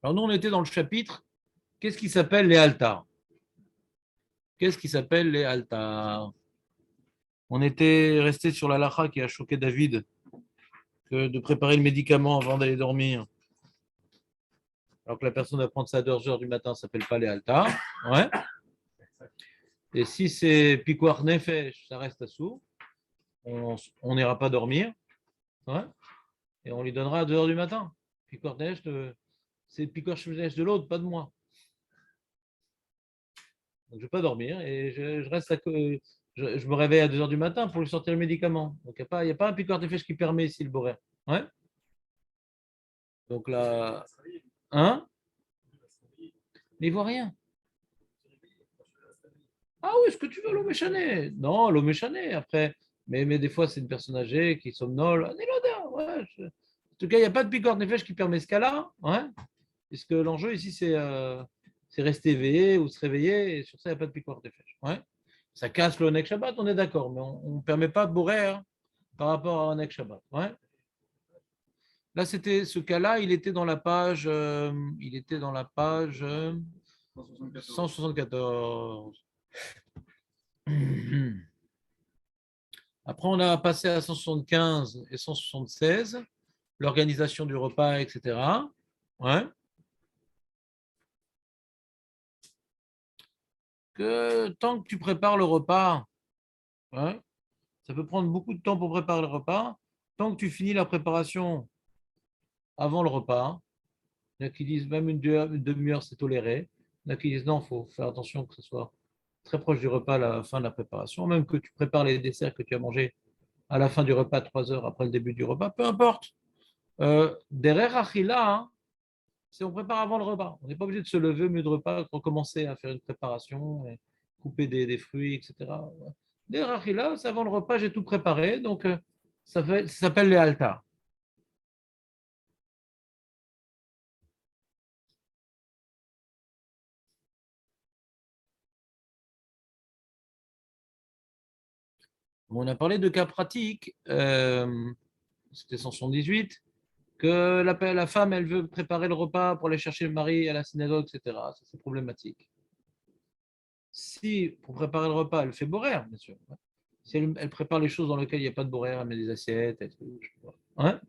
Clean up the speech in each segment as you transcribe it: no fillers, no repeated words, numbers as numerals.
Alors nous, on était dans le chapitre, qu'est-ce qui s'appelle les altars? Qu'est-ce qui s'appelle les altars? On était resté sur la lacha qui a choqué David, que de préparer le médicament avant d'aller dormir. Alors que la personne va prendre ça à 2 heures du matin, ça ne s'appelle pas les altars. Ouais. Et si c'est pikuach nefesh, ça reste à sourd, on n'ira pas dormir. Ouais. Et on lui donnera à 2 heures du matin. Pikuach nefesh, c'est pikuach nefesh de l'autre, pas de moi. Donc, je ne vais pas dormir et je reste je me réveille à 2 heures du matin pour lui sortir le médicament. Donc, il n'y a pas un piqueur de fèche qui permet ici le boraire. Ouais. Donc là, hein? Mais il voit rien. Ah oui, ce que tu veux, l'eau méchanée. Non, l'eau méchanée, après. Mais des fois, c'est une personne âgée qui somnole. Ah, ouais, en tout cas, il n'y a pas de piqueur de fèche qui permet ce cas-là. Ouais. Puisque l'enjeu ici, c'est rester éveillé ou se réveiller. Et sur ça, il n'y a pas de piqueur de fèche. Ouais. Ça casse le Onek Shabbat, on est d'accord, mais on ne permet pas de bourrer par rapport à Onek Shabbat. Ouais. Là, c'était ce cas-là, il était dans la page 174. Après, on a passé à 175 et 176, l'organisation du repas, etc. Ouais. Que tant que tu prépares le repas, ouais, ça peut prendre beaucoup de temps pour préparer le repas. Tant que tu finis la préparation avant le repas, il y en a qui disent même une demi-heure, c'est toléré. Il y en a qui disent non, il faut faire attention que ce soit très proche du repas à la fin de la préparation. Même que tu prépares les desserts que tu as mangés à la fin du repas, 3 heures après le début du repas, peu importe. Derrière Achila, hein, c'est on prépare avant le repas. On n'est pas obligé de se lever au milieu de repas, recommencer à faire une préparation, et couper des fruits, etc. Derrière Achila, c'est avant le repas, j'ai tout préparé. Donc, ça s'appelle les altars. On a parlé de cas pratiques, c'était 178, que la femme, elle veut préparer le repas pour aller chercher le mari à la synagogue, etc. Ça, c'est problématique. Si, pour préparer le repas, elle fait boraire, bien sûr. Si elle prépare les choses dans lesquelles il n'y a pas de boraire, elle met des assiettes, hein.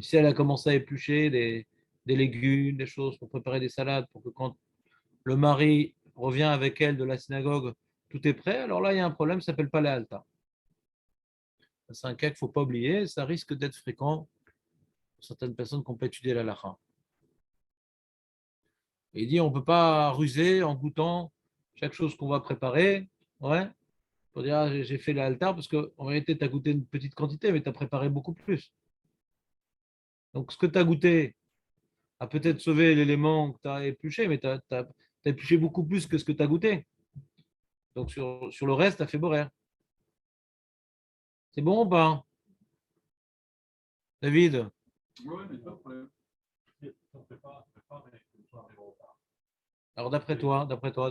Si elle a commencé à éplucher des légumes, des choses pour préparer des salades, pour que quand le mari revient avec elle de la synagogue, tout est prêt, alors là, il y a un problème, ça ne s'appelle pas la halta. C'est un cas qu'il ne faut pas oublier, ça risque d'être fréquent pour certaines personnes qui n'ont pas étudié la lacha. Et il dit, on ne peut pas ruser en goûtant chaque chose qu'on va préparer, ouais, pour dire, ah, j'ai fait la halta, parce qu'en réalité, tu as goûté une petite quantité, mais tu as préparé beaucoup plus. Donc, ce que tu as goûté a peut-être sauvé l'élément que tu as épluché, mais tu as épluché beaucoup plus que ce que tu as goûté. Donc, sur le reste, tu as fait boraire. C'est bon ou pas, David? Oui, mais pas de problème. Alors, d'après toi, d'après toi,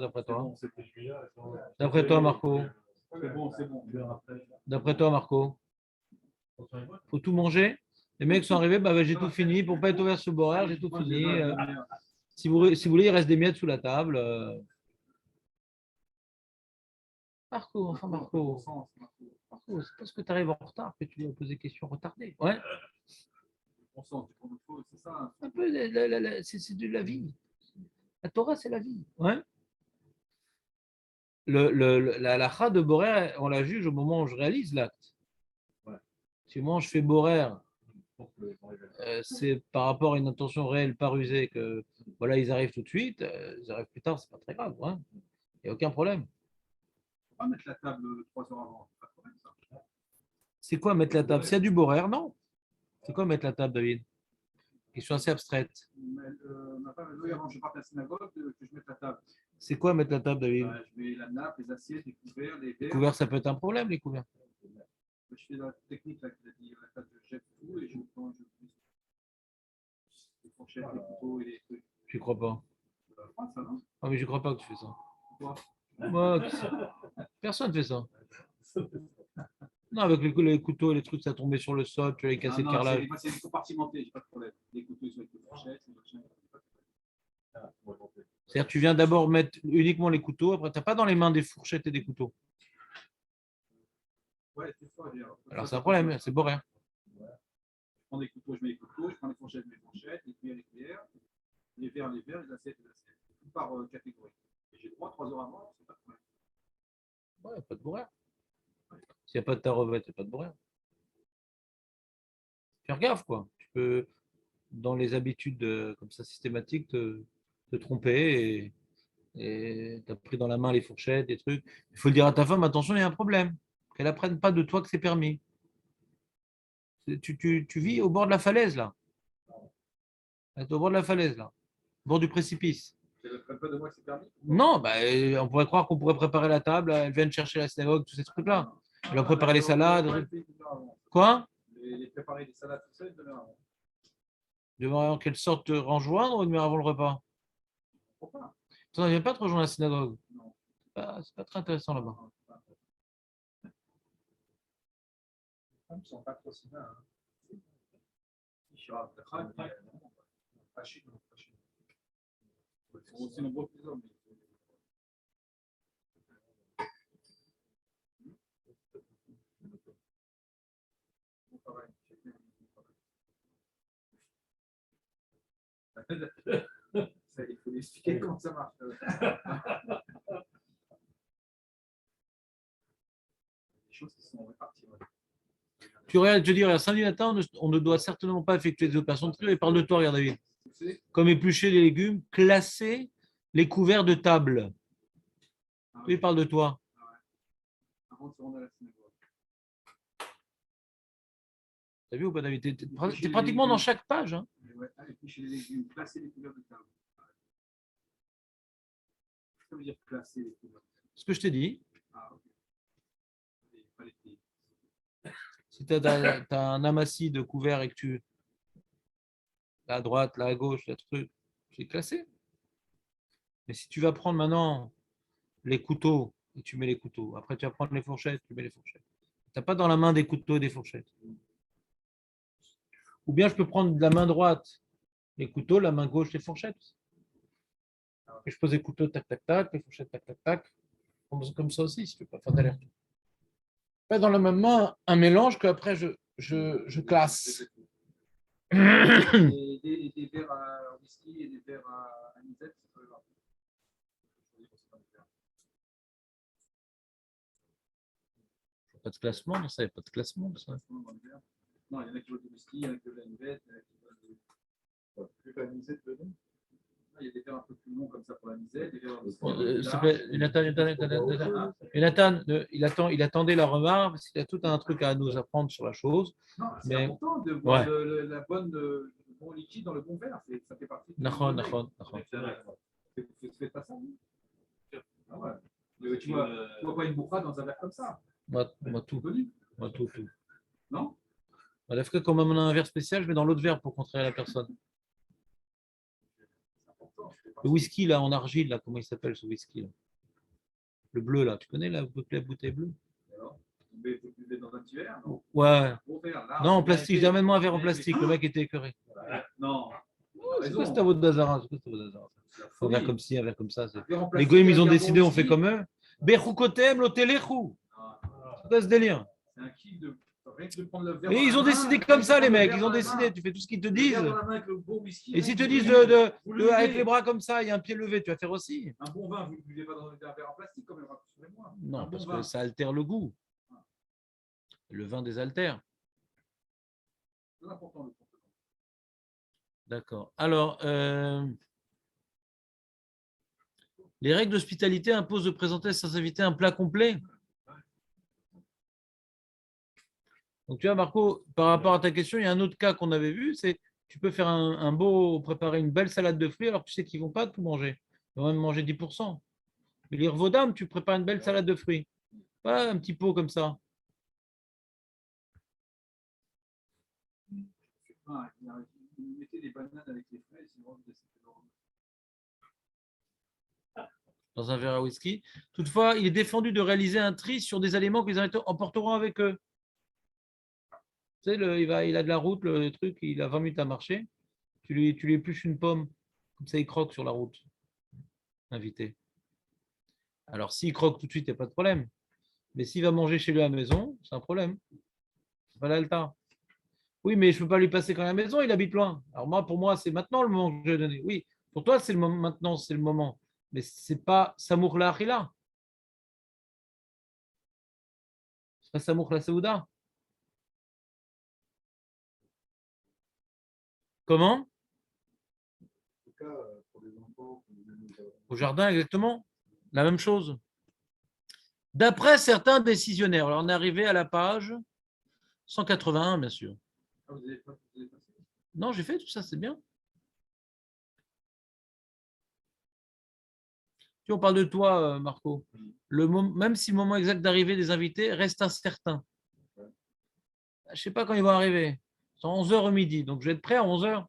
Marco, d'après toi, Marco, faut tout manger. Les mecs sont arrivés, bah, j'ai tout fini. Pour pas être ouvert sur le boraire, j'ai tout fini. Si vous voulez, il reste des miettes sous la table. Marco, enfin Marco, c'est parce que tu arrives en retard que tu dois poser des questions retardées. Ouais. Un peu, c'est de la vie. La Torah, c'est la vie. Ouais. La halakha de Borer, on la juge au moment où je réalise l'acte. Ouais. Si moi je fais Borer, c'est par rapport à une intention réelle, pas rusée, que voilà, ils arrivent tout de suite, ils arrivent plus tard, c'est pas très grave. Il n'y a aucun problème. On va mettre la table 3 heures avant. C'est quoi mettre la table? S'il y a du Borer, non. C'est quoi mettre la table, David? Question assez abstraite. Ma femme veut avant que je parte à la synagogue que je mette la table. C'est quoi mettre la table, David? Je mets la nappe, les assiettes, les couverts, les verres. Les couverts, ça peut être un problème, les couverts. Je fais la technique là, qu'il a dit, la table, je jette tout et je prends les fourchettes, les couteaux et les trucs. Je crois pas. Ça, non? Ah, mais je crois pas que tu fais ça. Quoi? Moi, personne ne fait ça. Non, avec les couteaux et les trucs, ça tombait sur le sol, tu allais casser le carrelage. C'est compartimenté, j'ai pas de problème. Les couteaux, ils sont avec les fourchettes, les machins. C'est-à-dire que tu viens d'abord mettre uniquement les couteaux, après tu n'as pas dans les mains des fourchettes et des couteaux. Ouais, des fois, Alors c'est un problème, c'est boréen. Je prends des couteaux, je mets les couteaux, je prends les fourchettes, je mets les fourchettes, les cuillères, les verres, les assiettes, les assiettes. Tout par catégorie. Et j'ai droit 3 heures avant, c'est pas de problème. Ouais, pas de boréen. S'il n'y a pas de tarevette, il n'y a pas de boréen. Faire gaffe, quoi. Tu peux, dans les habitudes comme ça systématiques, te tromper et tu as pris dans la main les fourchettes, des trucs. Il faut le dire à ta femme, attention, il y a un problème. Qu'elle n'apprenne pas de toi que c'est permis. Tu vis au bord de la falaise, là. Tu es au bord de la falaise, là. Au bord du précipice. Elle ne prenne pas de moi que c'est permis. Non, bah, on pourrait croire qu'on pourrait préparer la table, elle vient de chercher la synagogue, tous ces trucs-là. Elle va préparer les salades. Quoi? Les préparer des salades, tout ça, une demi-heure avant. Demain, quelle sorte de rejoindre ou une heure avant le repas? Pourquoi? Tu n'en viens pas te rejoindre la synagogue. Non. C'est pas très intéressant là-bas. Les femmes ne sont pas trop si bien. Ils sont aussi nombreux que les hommes. Ça, il faut lui expliquer comment ça marche. Des choses qui sont réparties. Ouais. Tu regardes, je veux dire, à samedi matin, on ne doit certainement pas effectuer des opérations de tri. Et parle de toi, regarde David. Comme éplucher les légumes, classer les couverts de table. Oui, il parle de toi. Avant de se rendre à la synagogue. T'as vu ou pas, David? T'es pratiquement dans chaque page. Hein. Ouais, éplucher les légumes, classer les couverts de table. Ça veut dire classer les couverts. Ce que je t'ai dit. Ah, ok. Pas les plier. Si tu as un amassis de couverts et que tu. Là à droite, là à gauche, là truc, c'est classé. Mais si tu vas prendre maintenant les couteaux, et tu mets les couteaux, après tu vas prendre les fourchettes, tu mets les fourchettes. Tu n'as pas dans la main des couteaux et des fourchettes. Ou bien je peux prendre de la main droite les couteaux, la main gauche les fourchettes. Et je pose les couteaux, tac, tac, tac, les fourchettes, tac, tac, tac. Comme ça aussi, si tu ne veux pas faire d'aller-retour. Pas dans la même main un mélange qu'après je classe. Des verres à whisky et des verres à anisette, c'est pas grave. Pas de classement, ça, il n'y a pas de classement. Ça. Non, il y en a qui veulent du whisky, il y en a qui veulent de l'anisette, il y en a qui veulent de l'anisette dedans. Il y a des verres un peu plus longs comme ça pour l'anisette, des verres S'il te plaît, Jonathan, il attendait la remarque parce qu'il y a tout un truc à nous apprendre sur la chose. Non, c'est mais important de voir la bonne, le bon liquide dans le bon verre. Ça fait partie de D'accord. Faites pas ça, vous. Ah ouais. Tu vois pas une bourrade dans un verre comme ça. Moi tout. Moi tout. Non? La fois quand on a un verre spécial, je mets dans l'autre verre pour contrarier la personne. Le whisky là en argile, là, comment il s'appelle ce whisky là? Le bleu là, tu connais la bouteille bleue? Vous buvez dans un petit verre? Non, ouais. Verre, là, non, en plastique. Amène-moi un verre en plastique. Le mec était écœuré. Non. C'est quoi cette votre d'Azara? Un verre comme ci, un verre comme ça. Les goïms, ils ont décidé, on fait comme eux. Beroukotem, l'otelechou. C'est quoi ce délire? C'est un kiff de. Et ils ont décidé comme ça, les mecs. Ils ont décidé. Tu fais tout ce qu'ils te disent. Et s'ils te disent avec les bras comme ça, il y a un pied levé, tu vas faire aussi. Un bon vin, vous ne buvez pas dans un verre en plastique comme moi. Non, parce que ça altère le goût. Le vin désaltère. C'est important le comportement. D'accord. Alors, les règles d'hospitalité imposent de présenter sans invité un plat complet. Donc, tu vois, Marco, par rapport à ta question, il y a un autre cas qu'on avait vu, c'est tu peux faire préparer une belle salade de fruits alors que tu sais qu'ils ne vont pas tout manger. Ils vont même manger 10%. Mais les Revaudam, tu prépares une belle salade de fruits. Pas un petit pot comme ça. Vous mettez des bananes avec les fraises, dans un verre à whisky. Toutefois, il est défendu de réaliser un tri sur des aliments qu'ils emporteront avec eux. Tu sais, il a de la route, le truc, il a 20 minutes à marcher. Tu lui épluches une pomme, comme ça il croque sur la route. invité. Alors, s'il croque tout de suite, il n'y a pas de problème. Mais s'il va manger chez lui à la maison, c'est un problème. C'est pas l'altar. Oui, mais je ne peux pas lui passer quand il est à la maison, il habite loin. Alors moi, pour moi, c'est maintenant le moment que je vais donner. Oui, pour toi, c'est le moment, maintenant, c'est le moment. Mais ce n'est pas Samour la Achila. Ce n'est pas Samour la Seouda. Comment? En tout cas, pour les enfants, Au jardin, exactement. La même chose. D'après certains décisionnaires, alors on est arrivé à la page 181, bien sûr. ah, vous avez passé. Non, j'ai fait tout ça, c'est bien. Si on parle de toi, Marco, même si le moment exact d'arrivée des invités reste incertain. Je ne sais pas quand ils vont arriver. C'est 11h au midi, donc je vais être prêt à 11h.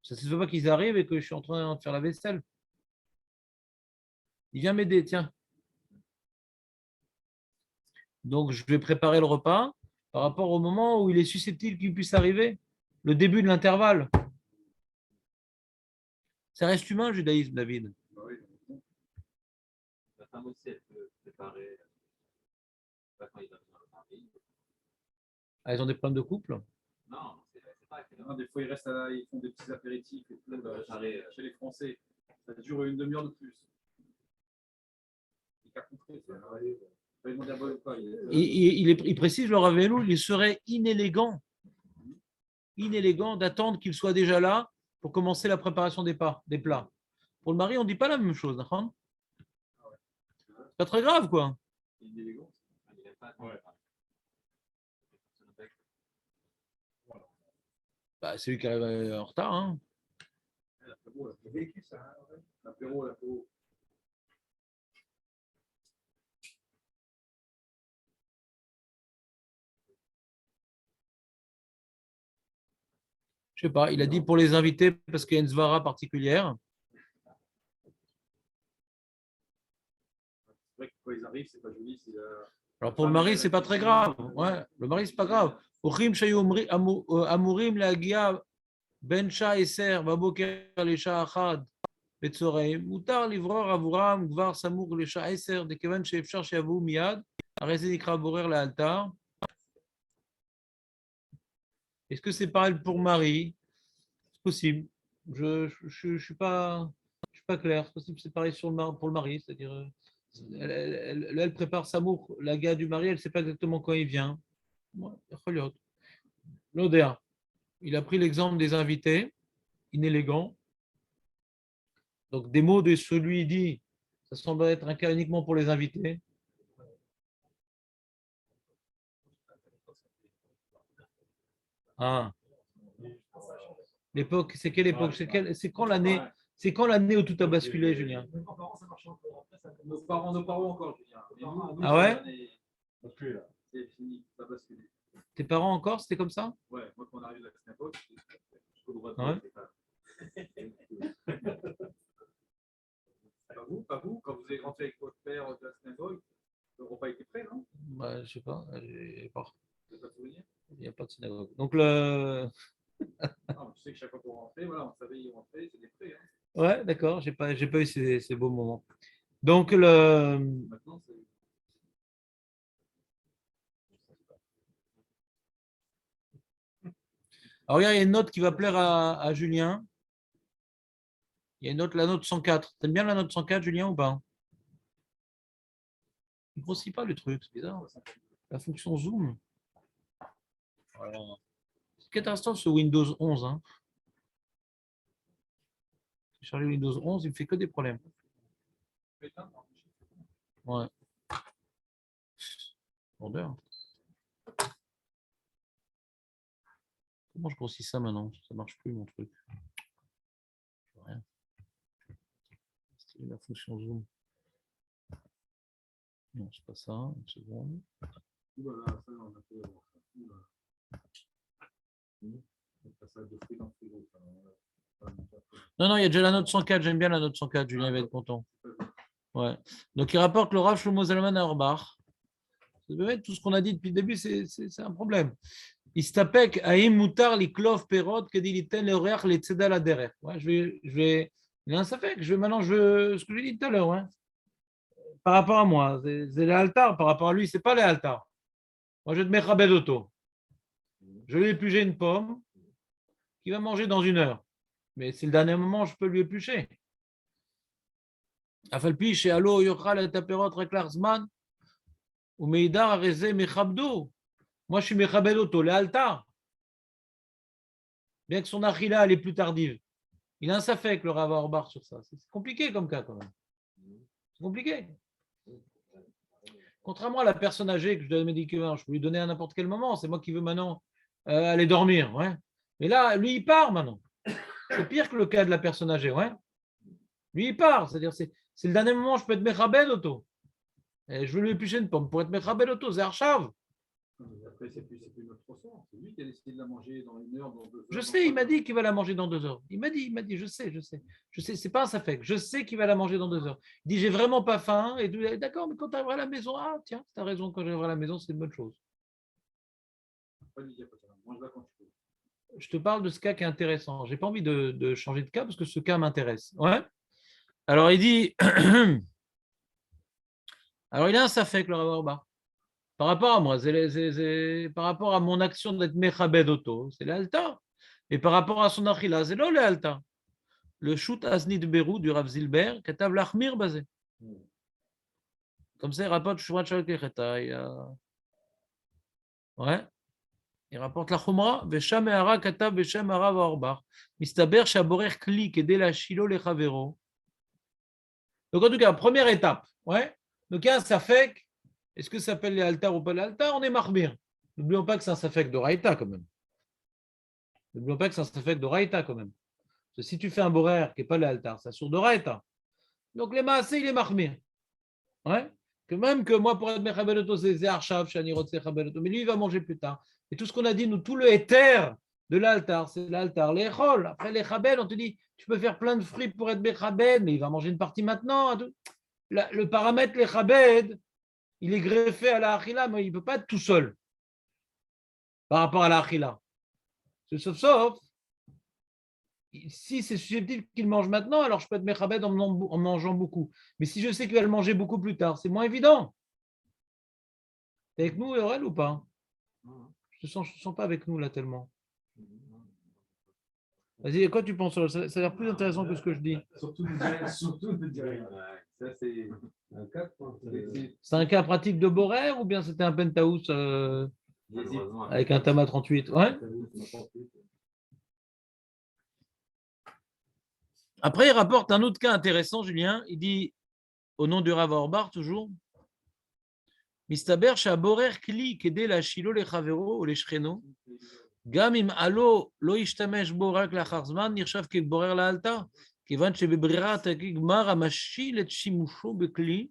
Ça ne se fait pas qu'ils arrivent et que je suis en train de faire la vaisselle. Il vient m'aider, tiens. Donc, je vais préparer le repas par rapport au moment où il est susceptible qu'il puisse arriver, le début de l'intervalle. Ça reste humain, le judaïsme, David. Bah oui, La femme aussi, elle peut préparer pas quand il va venir le mari. Ah, ils ont des problèmes de couple. Non, c'est pas que non, des fois, ils restent là, ils font des petits apéritifs et tout, préparer. chez les Français. Ça dure une demi-heure de plus. Il va demander à Boy ou pas. Il précise, le Rav Elul, il serait inélégant d'attendre qu'il soit déjà là pour commencer la préparation des plats. Pour le mari, on ne dit pas la même chose. Hein. C'est pas très grave, quoi. Il est élégant. Il n'aime pas. Ouais. Bah, c'est lui qui arrive en retard. Hein. L'apéro, là. J'ai vécu ça. Hein, ouais. L'apéro. Je sais pas, il a dit pour les invités parce qu'il y a une svara particulière. C'est vrai que quand ils arrivent, c'est pas joli. Alors pour le mari, c'est pas très grave. Ouais, le mari, c'est pas grave. Amurim lagia ben eser baboker lesha achad betzoreim mutar livror avuram gvar samur lesha eser dekevan sheefshar sheyavu miyad הרי זה נקרא בורר לאלתר. Est-ce que c'est pareil pour Marie? C'est possible. Je ne suis pas clair. C'est possible, c'est pareil pour le mari. C'est-à-dire, elle prépare Samour, la gars du mari, elle ne sait pas exactement quand il vient. L'Odéa, il a pris l'exemple des invités, inélégants. Donc, des mots de celui dit, ça semble être un cas uniquement pour les invités. Ah. L'époque, c'est quelle époque? C'est quand l'année? C'est quand l'année où tout a basculé, Julien? Nos parents encore, Julien. Ah ouais? C'est fini, ça a basculé. Tes parents encore, c'était comme ça? Ouais, moi quand on arrive à la synagogue, jusqu'au droit de Ouais. Pas vous, quand vous êtes rentré avec votre père de la synagogue, le repas était prêt, non? Bah, je sais pas, j'ai pas. Vous n'avez pas de souvenir? Il n'y a pas de synagogue. Donc, le... Non, tu sais que chaque fois qu'on rentrait, voilà, on savait y rentrer, c'était prêt. Hein. Ouais, d'accord, j'ai pas eu ces beaux moments. Donc, le... Maintenant, c'est. Alors, regarde, il y a une note qui va plaire à Julien. Il y a une note, la note 104. T'aimes bien la note 104, Julien, ou pas? Il ne grossit pas le truc, c'est bizarre. La fonction zoom. Voilà. C'est intéressant ce Windows 11. Hein. J'ai chargé Windows 11, il ne me fait que des problèmes. Ouais. Vendeur. Comment je grossis ça maintenant? Ça ne marche plus mon truc. Rien. C'est la fonction zoom. Non, c'est pas ça. Une seconde. Voilà, ça, on a fait. Non, il y a déjà la note 104. J'aime bien la note 104. Julien va être content. Ouais. Donc, il rapporte le Rav Shlomo Zalman Auerbach. Tout ce qu'on a dit depuis le début, c'est un problème. Istapek haim mutar liklov perot kediliten l'oreach les tzedal aderech. Ouais, il y a un safek. Maintenant, ce que j'ai dit tout à l'heure, ouais. Par rapport à moi, c'est les altars. Par rapport à lui, c'est pas les altars. Moi, je vais te mettre à auto. Je vais lui éplucher une pomme qu'il va manger dans 1 heure. Mais c'est le dernier moment, je peux lui éplucher. Afalpi chez Allo yochal et aperot reklar zman ou meidar areze mechabdo. Moi, je suis mechabed auto, les altars. Bien que son achila, elle est plus tardive. Il a un safek, le Rav Orbar, sur ça. C'est compliqué comme cas, quand même. C'est compliqué. Contrairement à la personne âgée que je donne des médicaments, je peux lui donner à n'importe quel moment. C'est moi qui veux maintenant aller dormir. Ouais. Mais là, lui, il part maintenant. C'est pire que le cas de la personne âgée. Ouais. Lui, il part. C'est-à-dire, c'est le dernier moment, je peux être mechabed auto. Et je veux lui éplucher une pomme pour être mechabed auto. C'est archav. Après, c'est plus notre ressort. C'est lui qui a décidé de la manger dans 1 heure, dans 2 heures. Je sais, il m'a dit qu'il va la manger dans 2 heures. Il m'a dit, je sais. C'est pas un safek. Je sais qu'il va la manger dans 2 heures. Il dit, j'ai vraiment pas faim. Et d'accord, mais quand tu arriveras à la maison, ah tiens, tu as raison, quand j'arriverai à la maison, c'est une bonne chose. Mange-la quand tu peux. Je te parle de ce cas qui est intéressant. J'ai pas envie de changer de cas parce que ce cas m'intéresse. Ouais. Alors il dit, alors il a un safek, le Rav Orba. Par rapport à moi, par rapport à mon action d'être mechabed auto, c'est l'alta. Et par rapport à son achila, c'est l'alta. Le shoot Asni de Bérou du Rav Zilber, Katav l'achmir basé. Comme ça, il rapporte Shouat Shalkecheta. Ouais. Il rapporte la Chumra, Vesham Ehara Katav Veshem Arav Orbar. Mistaber Shaborer Kli, Kedé la Shilo le Chavero. Donc, en tout cas, première étape. Ouais. Donc, il y a un safek. Est-ce que ça s'appelle les altars ou pas les altars? On est marmir. N'oublions pas que c'est un safek de Raïta quand même. N'oublions pas que c'est un safek de Raïta quand même. Parce que si tu fais un borer qui n'est pas les altars, ça sur de Raïta. Donc, les maasé, il est marmir. Ouais. Que même que moi, pour être mechabel auto, c'est Archav, Shani Rotse Chabel auto. Mais lui, il va manger plus tard. Et tout ce qu'on a dit, nous, tout le éther de l'altar, c'est l'altar. Les chol. Après les chabel, on te dit, tu peux faire plein de fruits pour être mechabel, mais il va manger une partie maintenant. Le paramètre les chabed, il est greffé à la achila, mais il ne peut pas être tout seul par rapport à la achila. Sauf, si c'est susceptible qu'il mange maintenant, alors je peux être mechabed en mangeant beaucoup. Mais si je sais qu'il va le manger beaucoup plus tard, c'est moins évident. T'es avec nous, Aurel, ou pas? Je te sens pas avec nous là tellement. Vas-y, quoi tu penses? Ça a l'air plus intéressant que ce que je dis. Surtout ne dis rien. Ça, c'est un cas. C'est un cas pratique de Borer ou bien c'était un penthouse Malheureusement, avec un Tama 38? Ouais. Après, il rapporte un autre cas intéressant, Julien. Il dit, au nom du Rav Orbar, toujours, Mistaber Shaborer Kli Kede la Shilo le Chavero ou le Shreno. גם אם עלו לא ישתמש בו רק לאחר זמן, נחשב כבורר לאלתר, כיוון שבברירת הגמר המשיל את שימושו בכלי,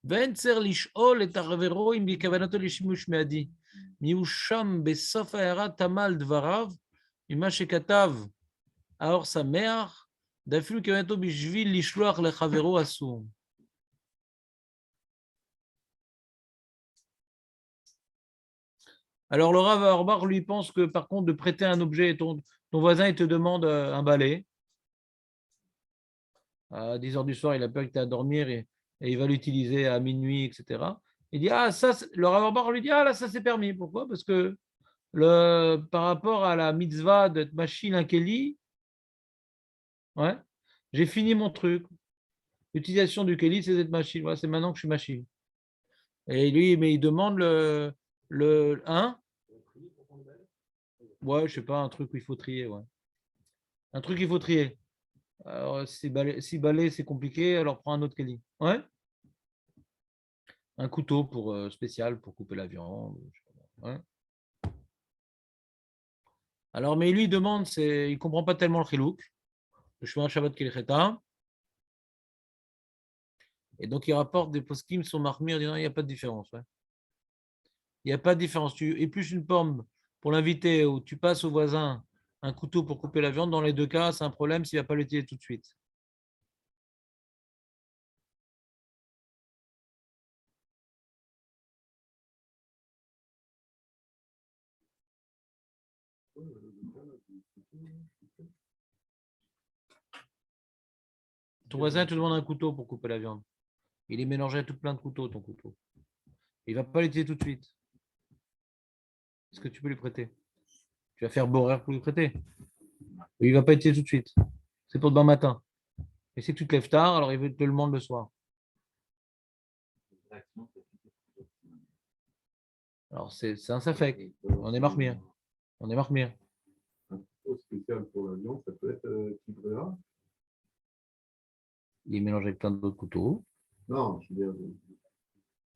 ואין צריך לשאול את החברו אם בכוונתו לשימוש מיידי. מיושם בסוף ההערה תמה על דבריו, ממה שכתב האור שמח, ואפילו כוונתו בשביל לשלוח לחברו אסור. Alors, le Rav Orbar, lui, pense que, par contre, de prêter un objet, ton voisin, il te demande un balai. À 10 heures du soir, il a peur que tu aies à dormir et il va l'utiliser à minuit, etc. Il dit, ah, ça, le Rav Orbar lui dit, ah, là, ça, c'est permis. Pourquoi? Parce que par rapport à la mitzvah d'être machine un keli, ouais, j'ai fini mon truc. L'utilisation du keli, c'est d'être machine. Ouais, c'est maintenant que je suis machine. Et lui, mais il demande le 1. Ouais, je sais pas, un truc où il faut trier, ouais. Un truc qu'il faut trier. Alors, si balai, c'est compliqué, alors prends un autre Kelly. Ouais. Un couteau spécial pour couper la viande. Ouais. Alors, mais lui, il demande, il ne comprend pas tellement le chilouk. Le chemin Shabbat Kelcheta. Et donc, il rapporte des poskim sur Mahmir disant il n'y a pas de différence. Ouais. Il n'y a pas de différence. Tu épluches une pomme pour l'inviter ou tu passes au voisin un couteau pour couper la viande. Dans les deux cas, c'est un problème s'il ne va pas l'utiliser tout de suite. Ton voisin te demande un couteau pour couper la viande. Il est mélangé à tout plein de couteaux, ton couteau. Il ne va pas l'utiliser tout de suite. Est-ce que tu peux lui prêter? Tu vas faire boire pour lui prêter. Il ne va pas l'utiliser tout de suite. C'est pour demain matin. Et si tu te lèves tard, alors il veut te le demander le soir. Alors c'est un safek. On est marmire. On est marmire. Un couteau spécial pour la viande, ça peut être Tibrera. Il est mélangé avec plein d'autres couteaux. Non, je veux dire,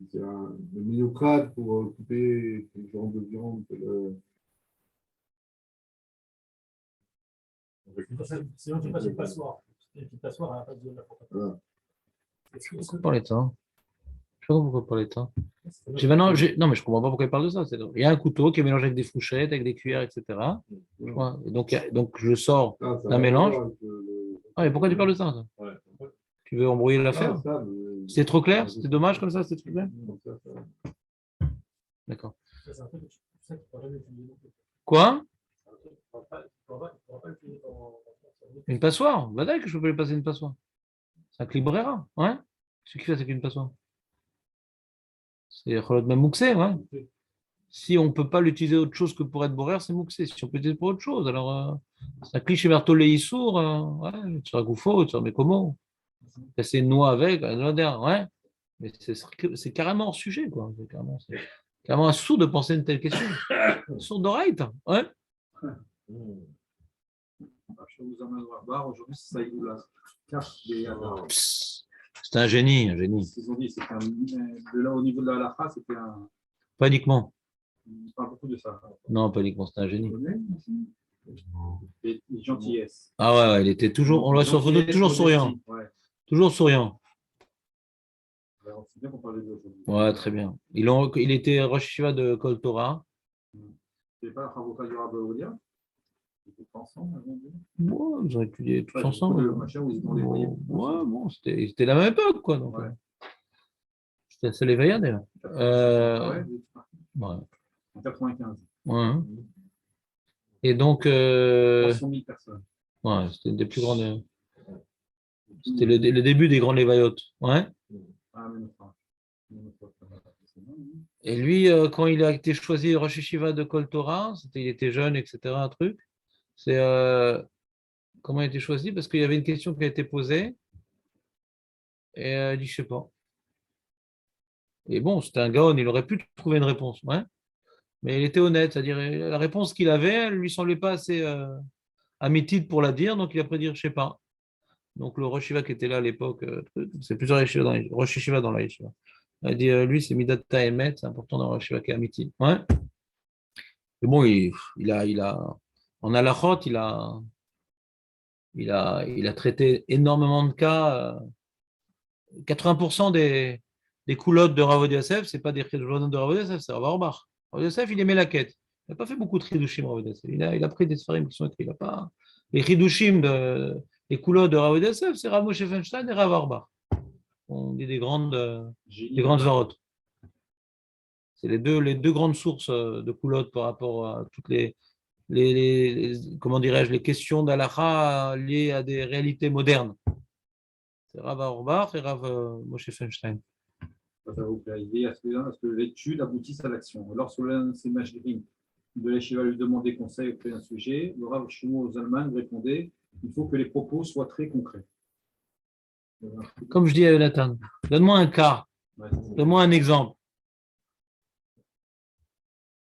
c'est le miniocrate pour couper le genre de viande. Sinon, tu passes une passoire. Une petite passoire à la place de la fourchette. Voilà. Pourquoi parler de ça? Je sais pas pourquoi parler de ça. Non, mais je comprends pas pourquoi il parle de ça. Il y a un couteau qui est mélangé avec des fourchettes, avec des cuillères, etc. Je crois. Et donc je sors un mélange. Ah, mais pourquoi tu parles de ça? Ouais. Tu veux embrouiller l'affaire? C'était trop clair? C'était dommage comme ça? C'était trop clair? D'accord. C'est un truc que tu sais que tu ne pourras jamais utiliser non plus. Quoi? Tu ne pourras pas utiliser ton. Une passoire? Bah d'accord que je peux lui passer une passoire. C'est un clibrera, ouais. Ce qui fait, c'est qu'une passoire. C'est Cholot même Mouxé, ouais. Si on ne peut pas l'utiliser autre chose que pour être borer, c'est Mouxé. Si on peut l'utiliser pour autre chose, alors c'est un cliché Berthollet Issour, ouais, tu as Goufo, tu as mais comment? Casser une noix avec, ouais. Mais c'est carrément hors sujet, quoi. C'est carrément un sourd de penser une telle question. Sourd d'oreille, ouais. Je vous emmène au bar. Aujourd'hui, c'est Saïdoula. C'est un génie, un génie. Ils ont dit, c'était de là au niveau de la halakha, c'était un. Pas uniquement. On parle beaucoup de ça. Non, pas uniquement, c'est un génie. Et gentillesse. Ah ouais, il était toujours, on l'a surtout toujours souriant. Ouais. Toujours souriant. C'est bien qu'on parlait de aujourd'hui. Ouais, très bien. Il était Rosh Hashiva de Kol Torah. C'est pas la Chavoka du Rabbi Olia? Ils étaient pas ensemble, Ouais, ils ont étudié tous ouais, ensemble. le machin où ils ont les voyés. Ouais, bon, c'était la même époque, quoi. Donc, Ouais. c'était assez l'éveillé, d'ailleurs. Ouais, Ouais. en 95. Ouais. Et donc, 300 000 personnes. ouais, c'était une des plus grandes. C'était le début des grandes lévaillotes. Ouais. Ah, mais non. Et lui, quand il a été choisi Rosh Hashiva de Kol Torah, il était jeune, etc. Un truc. C'est comment il a été choisi? Parce qu'il y avait une question qui a été posée. Et il dit, je sais pas. Et bon, c'était un gaon, il aurait pu trouver une réponse. Ouais. Mais il était honnête, c'est-à-dire la réponse qu'il avait, elle ne lui semblait pas assez amitide pour la dire, donc il a pris dire, je sais pas. Donc le Rosh Hashiva qui était là à l'époque, c'est plusieurs Rosh Hashiva dans la Yeshiva. Il a dit, lui, c'est Midat Emet, c'est important dans le Rosh Hashiva qui est amitide. Ouais. Mais bon, il a, en halachot, il a traité énormément de cas. 80% des coulottes de Rav Yosef, ce n'est pas des coulottes de Rav Yosef, c'est Rav Auerbach. Rav Yosef, il aimait la quête. Il n'a pas fait beaucoup de chidushim, Rav Yosef. Il a pris des sfarim qui sont écrits. Il a pas... Les chidushim, les coulottes de Rav Yosef, c'est Rav Moshe Feinstein et Rav Auerbach. On dit des grandes varottes. C'est les deux grandes sources de coulottes par rapport à toutes comment dirais-je, les questions d'Alaha liées à des réalités modernes. C'est Rav Auerbach et Rav Moshe Feinstein. Ça vous plaît. L'idée à ce que l'étude aboutisse à l'action. Lorsque l'un de ces mashgirim de l'Yeshiva lui demandait conseil auprès d'un sujet, le Rav Shmuel Zalman répondait il faut que les propos soient très concrets. Comme je dis à Jonathan, donne-moi un cas, donne-moi un exemple.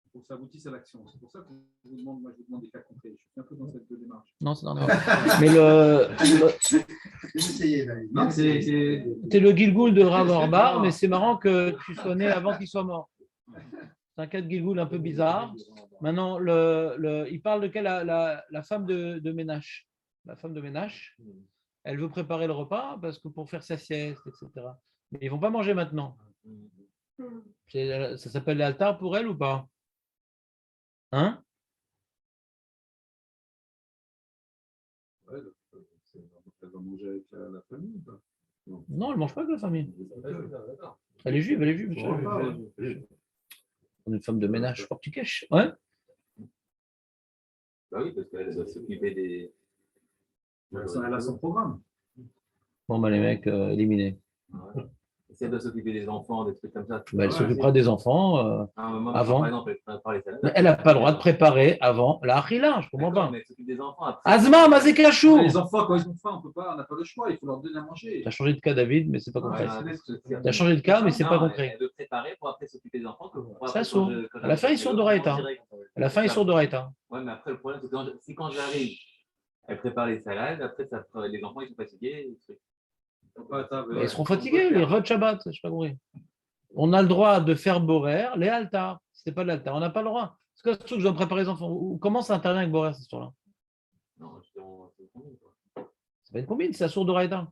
Il faut que ça aboutisse à l'action. C'est pour ça que je vous demande, moi je vous demande des cas concrets. Je suis un peu dans cette démarche. Non, c'est normal. Mais c'était le Gilgoul de Rav Auerbach, mais c'est marrant que tu sois né avant qu'il soit mort. C'est un cas de Gilgoul un peu bizarre. Maintenant, il parle de quelle la femme de Ménache. La femme de Ménache, elle veut préparer le repas parce que pour faire sa sieste, etc. Mais ils ne vont pas manger maintenant. Ça s'appelle l'altar pour elle ou pas? Hein? Ouais, elle va manger avec la famille. Non, elle ne mange pas avec la famille. Elle est juive, elle est juive. On est une femme de ménage portugaise. Ouais. Bah oui, parce qu'elle doit s'occuper des. Elle a son programme. Bon, bah, les mecs, éliminés. Ouais. Si elle doit s'occuper des enfants, des trucs comme ça. Bah, elle Ouais, s'occupera des enfants À un moment, avant. par exemple, elle prépare les salades. Mais elle n'a pas le droit de préparer avant la harila, je comprends D'accord, pas. mais elle s'occupe des enfants après. Azma, Mazekachou. Les enfants, quand ils ont faim, on n'a pas le choix, il faut leur donner à manger. Tu as changé de cas, David, mais c'est pas concret. Ouais, Tu as changé de cas, mais c'est non, pas concret. Elle veut préparer pour après s'occuper des enfants. Ça sourd. À la fin, ils sont d'Oraïta. À la fin, ils sont d'Oraïta. Ouais, mais après, le problème, c'est que quand j'arrive, elle prépare les salades, après, les enfants, ils sont fatigués. Mais ils seront fatigués, les Rod Shabbat, je sais pas compris. On a le droit de faire Borer, les Altar. C'était pas de l'Altar, on n'a pas le droit. C'est quoi ce truc que je dois préparer les enfants? Comment ça intervient avec Borer, cette histoire-là? Non, c'est combien, quoi. C'est pas une combine, c'est la sourde d'Oraïta.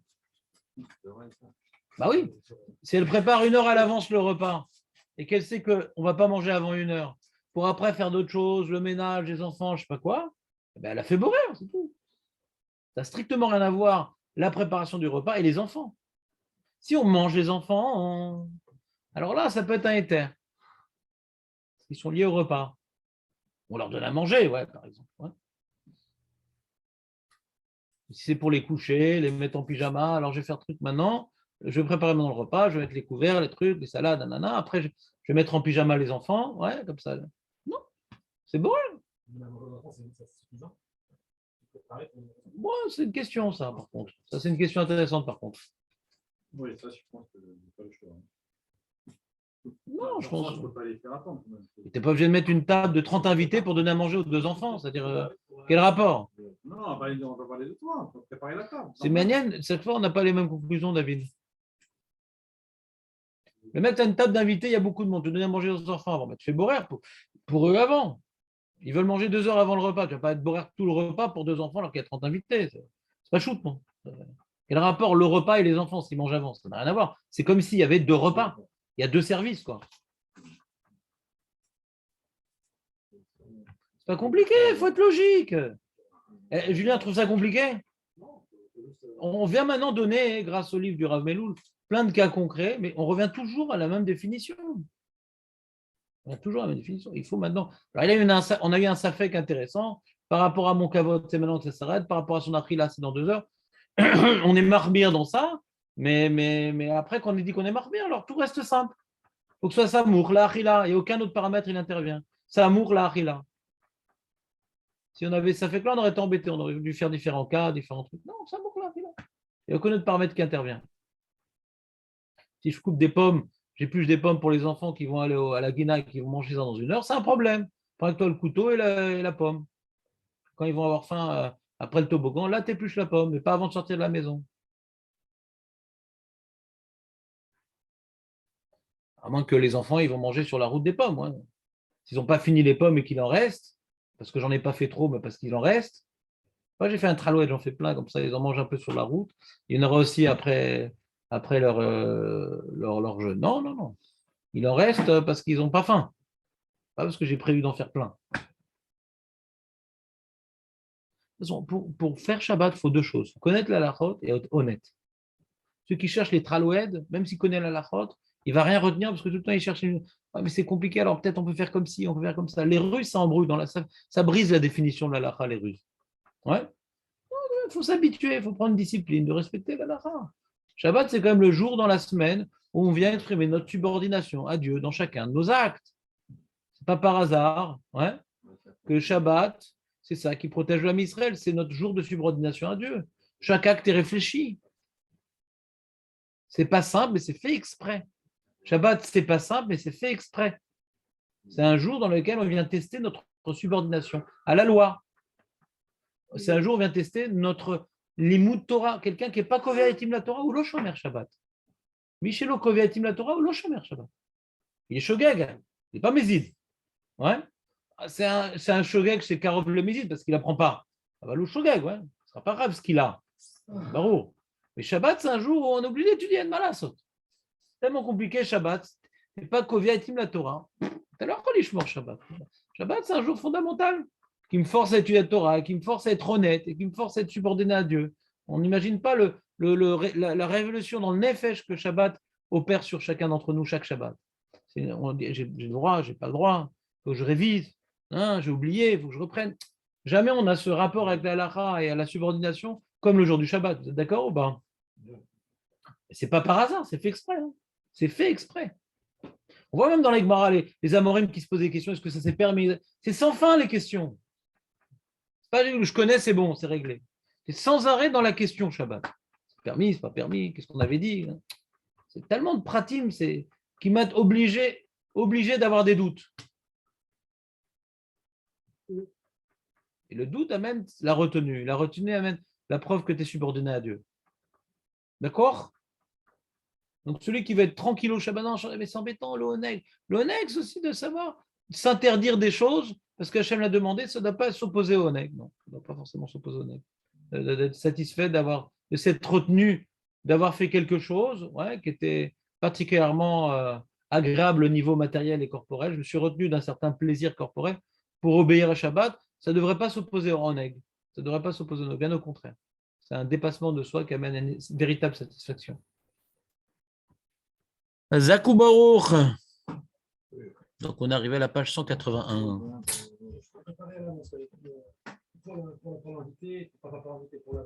C'est vrai, ça. Bah oui. Si elle prépare 1 heure à l'avance le repas et qu'elle sait qu'on ne va pas manger avant 1 heure pour après faire d'autres choses, le ménage, les enfants, je sais pas quoi, eh ben, elle a fait Borer, c'est tout. Ça n'a strictement rien à voir la préparation du repas et les enfants. Si on mange les enfants, alors là, ça peut être un éther. Ils sont liés au repas. On leur donne à manger, ouais, par exemple. Ouais. Si c'est pour les coucher, les mettre en pyjama, alors je vais faire truc maintenant, je vais préparer maintenant le repas, je vais mettre les couverts, les trucs, les salades, nanana. Après, je vais mettre en pyjama les enfants, ouais, comme ça. Non, c'est bon. C'est suffisant. Moi, c'est une question, ça, par contre. Ça, c'est une question intéressante, par contre. Oui, ça, je pense que j'ai pas le choix. Non, je pense. Je ne peux pas les faire attendre. Tu n'es pas obligé de mettre une table de 30 invités pour donner à manger aux 2 enfants. C'est-à-dire, quel rapport? Non, on va parler de toi, on va préparer la table. C'est manienne, cette fois, on n'a pas les mêmes conclusions, David. Mais mettre à une table d'invités, il y a beaucoup de monde. Tu donnes à manger aux enfants avant. Mais tu fais Borer pour eux avant. Ils veulent manger 2 heures avant le repas. Tu ne vas pas être Borer tout le repas pour 2 enfants alors qu'il y a 30 invités. C'est pas shoot, non? Quel rapport le repas et les enfants s'ils mangent avant? Ça n'a rien à voir. C'est comme s'il y avait 2 repas. Il y a 2 services, quoi. C'est pas compliqué, il faut être logique. Julien trouve ça compliqué? On vient maintenant donner, grâce au livre du Rav Meloul, plein de cas concrets, mais on revient toujours à la même définition. On a toujours la même définition. Il faut maintenant. Alors, on a eu un safek intéressant par rapport à mon cavote, c'est maintenant que ça s'arrête. Par rapport à son là, c'est dans 2 heures. On est marmire dans ça, mais après qu'on ait dit qu'on est marmire, alors tout reste simple. Il faut que ce soit Samour, la Achila, et aucun autre paramètre il intervient. Samour, la Achila. Si on avait ça fait que là, on aurait été embêté, on aurait dû faire différents cas, différents trucs. Non, Samour, la Achila. Il n'y a aucun autre paramètre qui intervient. Si je coupe des pommes, j'épluche des pommes pour les enfants qui vont aller à la guina et qui vont manger ça dans 1 heure, c'est un problème. Prends avec toi le couteau et la pomme. Quand ils vont avoir faim après le toboggan, là, tu épluches la pomme, mais pas avant de sortir de la maison. À moins que les enfants, ils vont manger sur la route des pommes. Ouais. S'ils n'ont pas fini les pommes et qu'il en reste, parce que j'en ai pas fait trop, mais parce qu'il en reste. Moi, j'ai fait un tralouette, j'en fais plein, comme ça, ils en mangent un peu sur la route. Il y en aura aussi après leur jeûne. Non, non, non. Il en reste parce qu'ils n'ont pas faim. Pas parce que j'ai prévu d'en faire plein. De toute façon, pour faire Shabbat, il faut 2 choses. Il faut connaître la halachot et être honnête. Ceux qui cherchent les tralouèdes, même s'ils connaissent la halachot, il ne va rien retenir parce que tout le temps, il cherche ah, mais c'est compliqué, alors peut-être on peut faire comme ci, on peut faire comme ça. Les Russes, ça embrouille. Ça brise la définition de la halakha, les Russes. Ouais. Il faut s'habituer, il faut prendre une discipline, de respecter la halakha. Shabbat, c'est quand même le jour dans la semaine où on vient exprimer notre subordination à Dieu dans chacun de nos actes. Ce n'est pas par hasard que Shabbat, c'est ça qui protège l'homme Israël, c'est notre jour de subordination à Dieu. Chaque acte est réfléchi. C'est pas simple, mais c'est fait exprès. Shabbat, c'est pas simple, mais c'est fait exprès. C'est un jour dans lequel on vient tester notre subordination à la loi. C'est un jour où on vient tester notre limud Torah. Quelqu'un qui n'est pas koveatim la Torah ou lo shomer Shabbat. Michelo koveatim la Torah ou lo shomer Shabbat. Il est shogeg, il n'est pas mézid. Ouais. C'est un shogeg, c'est Karov le mézid parce qu'il n'apprend pas. Ah bah, le shogeg, ouais. Ce ne sera pas grave ce qu'il a. Barou. Mais Shabbat, c'est un jour où on est obligé d'étudier une malasot. Tellement compliqué, Shabbat. C'est pas koviatim la Torah. Alors qu'on mort Shabbat. Shabbat, c'est un jour fondamental qui me force à étudier la Torah, qui me force à être honnête et qui me force à être subordonné à Dieu. On n'imagine pas la révolution dans le nefesh que Shabbat opère sur chacun d'entre nous chaque Shabbat. J'ai le droit, j'ai pas le droit. Il faut que je révise. J'ai oublié, il faut que je reprenne. Jamais on a ce rapport avec la halakha et à la subordination comme le jour du Shabbat. Vous êtes d'accord ou pas? C'est pas par hasard, c'est fait exprès. Hein. C'est fait exprès. On voit même dans les Gemara les Amorim qui se posent des questions, est-ce que ça s'est permis? C'est sans fin les questions. C'est pas je connais, c'est bon, c'est réglé. C'est sans arrêt dans la question Shabbat. C'est permis, c'est pas permis, qu'est-ce qu'on avait dit? Hein. C'est tellement de pratim qui m'a obligé d'avoir des doutes. Et le doute amène la retenue. La retenue amène la preuve que tu es subordonné à Dieu. D'accord? Donc celui qui va être tranquille au Shabbat, non, mais c'est embêtant, le Oneg. Le Oneg, c'est aussi de savoir s'interdire des choses, parce qu'Hachem l'a demandé, ça ne doit pas s'opposer au Oneg. Non, ça ne doit pas forcément s'opposer au Oneg. D'être satisfait de s'être retenu, d'avoir fait quelque chose qui était particulièrement agréable au niveau matériel et corporel. Je me suis retenu d'un certain plaisir corporel pour obéir à Shabbat. Ça ne devrait pas s'opposer au Oneg. Ça ne devrait pas s'opposer au Oneg, bien au contraire. C'est un dépassement de soi qui amène à une véritable satisfaction. Zakou Baruch. Donc on est arrivé à la page 181. Pour l'invité, pas pour l'invité, pour la